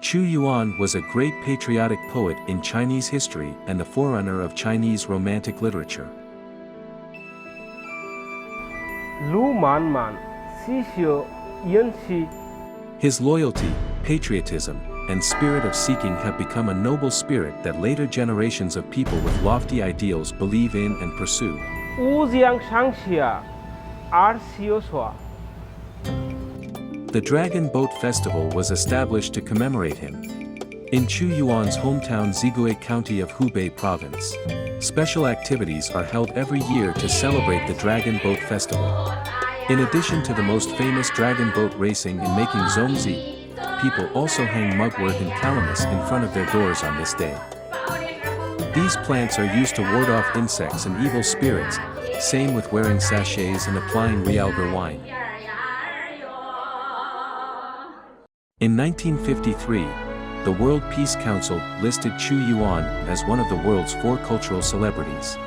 Chu Yuan was a great patriotic poet in Chinese history and the forerunner of Chinese romantic literature. 路漫漫，细雪扬起。 His loyalty, patriotism, and spirit of seeking have become a noble spirit that later generations of people with lofty ideals believe in and pursue. 乌江上下，二小说。 The Dragon Boat Festival was established to commemorate him. In Chu Yuan's hometown Zigui County of Hubei Province, special activities are held every year to celebrate the Dragon Boat Festival. In addition to the most famous dragon boat racing and making zongzi, people also hang mugwort and calamus in front of their doors on this day. These plants are used to ward off insects and evil spirits, same with wearing sachets and applying realgar wine. In 1953, the World Peace Council listed Chu Yuan as one of the world's 4 cultural celebrities.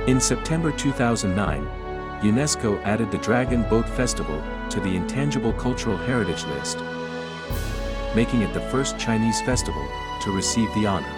In September 2009, UNESCO added the Dragon Boat Festival to the Intangible Cultural Heritage list, making it the first Chinese festival to receive the honor.